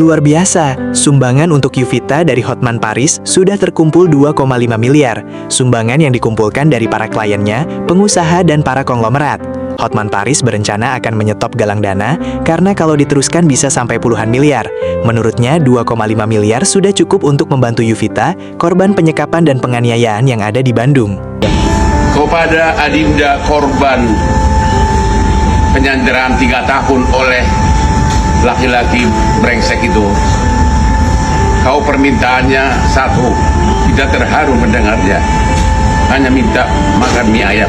Luar biasa, sumbangan untuk Yuvita dari Hotman Paris sudah terkumpul 2,5 miliar. Sumbangan yang dikumpulkan dari para kliennya, pengusaha dan para konglomerat. Hotman Paris berencana akan menyetop galang dana karena kalau diteruskan bisa sampai puluhan miliar. Menurutnya 2,5 miliar sudah cukup untuk membantu Yuvita, korban penyekapan dan penganiayaan yang ada di Bandung. Kepada adinda korban penyanderaan 3 tahun oleh laki-laki brengsek itu, kau permintaannya satu, tidak terharu mendengarnya, hanya minta makan mie ayam.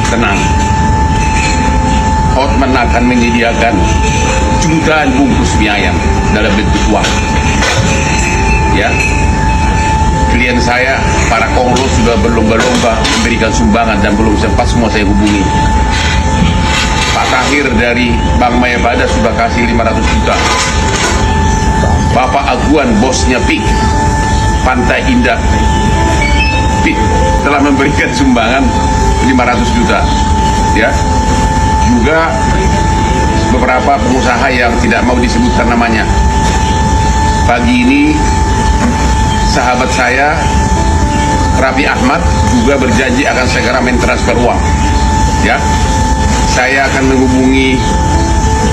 Tenang, Hotman akan menyediakan jutaan bungkus mie ayam dalam bentuk uang. Ya, klien saya, para konglo sudah berlomba-lomba memberikan sumbangan dan belum sempat semua saya hubungi. Pak Tahir dari Bank Mayabada sudah kasih 500 juta. Bapak Aguan, bosnya PIK, Pantai Indah PIK, telah memberikan sumbangan 500 juta. Ya, juga beberapa pengusaha yang tidak mau disebutkan namanya. Pagi ini sahabat saya Raffi Ahmad juga berjanji akan segera mentransfer uang. Ya, saya akan menghubungi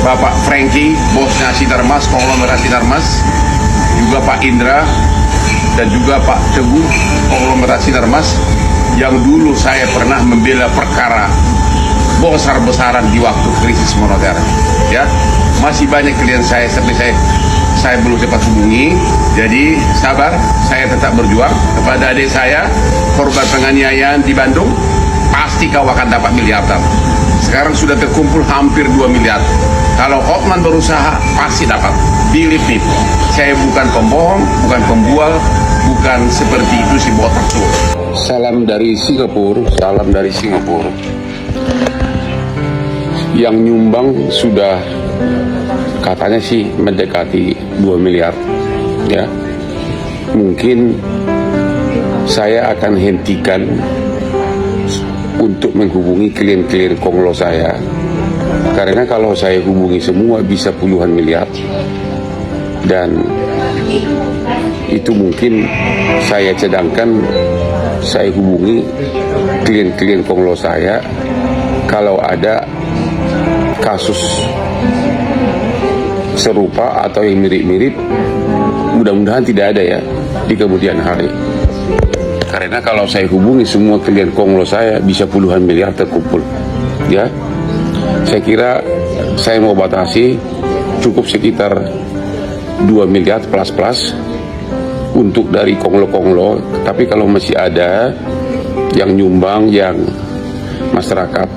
Bapak Franky, bosnya Sinarmas, konglomerat Sinarmas, juga Pak Indra dan juga Pak Teguh, konglomerat Sinarmas, yang dulu saya pernah membela perkara besar-besaran di waktu krisis moneter. Ya, masih banyak klien saya tapi saya belum sempat hubungi. Jadi sabar, saya tetap berjuang. Kepada adik saya, korban penganiayaan di Bandung, pasti kau akan dapat miliaran. Sekarang sudah terkumpul hampir 2 miliar. Kalau Hotman berusaha, pasti dapat. Believe me, saya bukan pembohong, bukan pembual, bukan seperti itu si botak tuh. Salam dari Singapura, salam dari Singapura. Yang nyumbang sudah katanya sih mendekati 2 miliar. Ya, mungkin saya akan hentikan untuk menghubungi klien-klien konglo saya, karena kalau saya hubungi semua bisa puluhan miliar, dan itu mungkin saya cadangkan saya hubungi klien-klien konglo saya kalau ada kasus serupa atau yang mirip-mirip. Mudah-mudahan tidak ada ya di kemudian hari. Karena kalau saya hubungi semua klien konglo saya bisa puluhan miliar terkumpul. Ya, saya kira saya mau batasi cukup sekitar 2 miliar plus untuk dari konglo-konglo. Tapi kalau masih ada yang nyumbang, yang masyarakat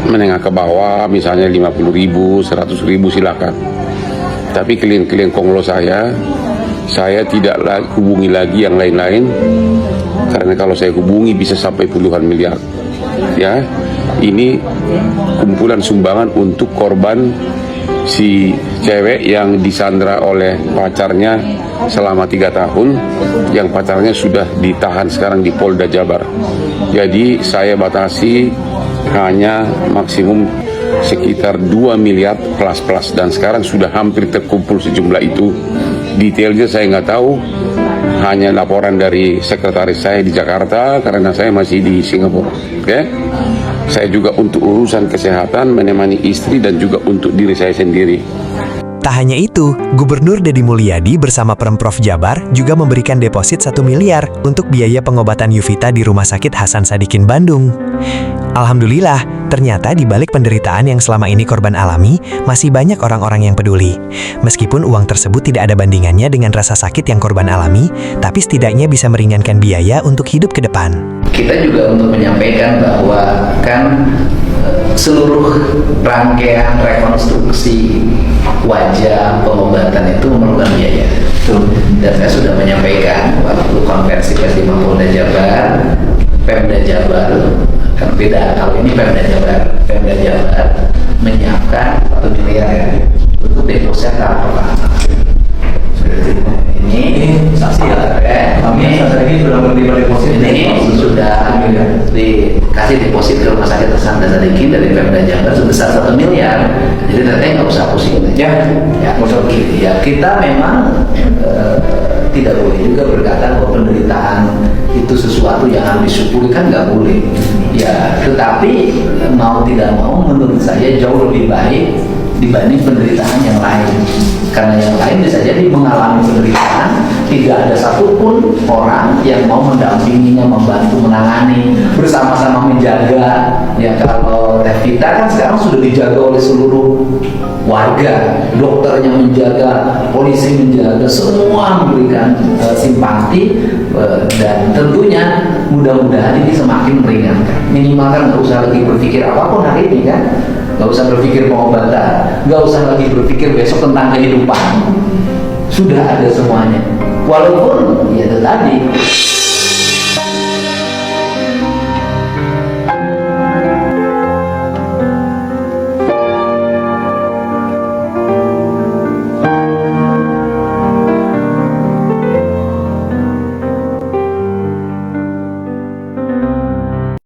menengah ke bawah, misalnya 50.000, 100.000, silakan. Tapi klien-klien konglo saya tidak hubungi lagi yang lain-lain, karena kalau saya hubungi bisa sampai puluhan miliar. Ya, ini kumpulan sumbangan untuk korban si cewek yang disandra oleh pacarnya selama 3 tahun, yang pacarnya sudah ditahan sekarang di Polda Jabar. Jadi saya batasi hanya maksimum sekitar 2 miliar plus, dan sekarang sudah hampir terkumpul sejumlah itu. Detailnya saya nggak tahu, hanya laporan dari sekretaris saya di Jakarta karena saya masih di Singapura. Oke? Saya juga untuk urusan kesehatan menemani istri dan juga untuk diri saya sendiri. Tak hanya itu, Gubernur Deddy Mulyadi bersama Pemprov Jabar juga memberikan deposit 1 miliar untuk biaya pengobatan Yuvita di Rumah Sakit Hasan Sadikin Bandung. Alhamdulillah, ternyata di balik penderitaan yang selama ini korban alami, masih banyak orang-orang yang peduli. Meskipun uang tersebut tidak ada bandingannya dengan rasa sakit yang korban alami, tapi setidaknya bisa meringankan biaya untuk hidup ke depan. Kita juga untuk menyampaikan bahwa kan seluruh rangkaian rekonstruksi wajah pengobatan itu memerlukan biaya. Dan saya sudah menyampaikan waktu konversi pers di Mapolda Jabar, Pemda Jabar, kan beda, kalau ini Pemda Jabar menyiapkan 1 miliar ya, untuk deposit tahap pertama. Ini saksi ya, kami ini sudah menerima deposit. Ini sudah dikasih deposit ke Rumah Sakit Hasan Sadikin dari Pemda Jabar sebesar 1 miliar. Jadi nanti nggak usah pusing ya. kita memang tidak boleh juga berkata bahwa penderitaan itu sesuatu yang harus disyukuri, kan nggak boleh. Ya, tetapi mau tidak mau menurut saya jauh lebih baik dibanding penderitaan yang lain. Karena yang lain bisa jadi mengalami penderitaan, tidak ada satupun orang yang mau mendampinginya, membantu menangani, bersama-sama menjaga. Ya, kalau Tevita kan sekarang sudah dijaga oleh seluruh warga, dokternya menjaga, polisi menjaga, semua memberikan simpati, dan tentunya mudah-mudahan ini semakin meringankan. Minimal kan nggak usah lagi berpikir apapun hari ini kan, nggak usah berpikir pengobatan, nggak usah lagi berpikir besok tentang kehidupan, sudah ada semuanya. Walaupun ya itu tadi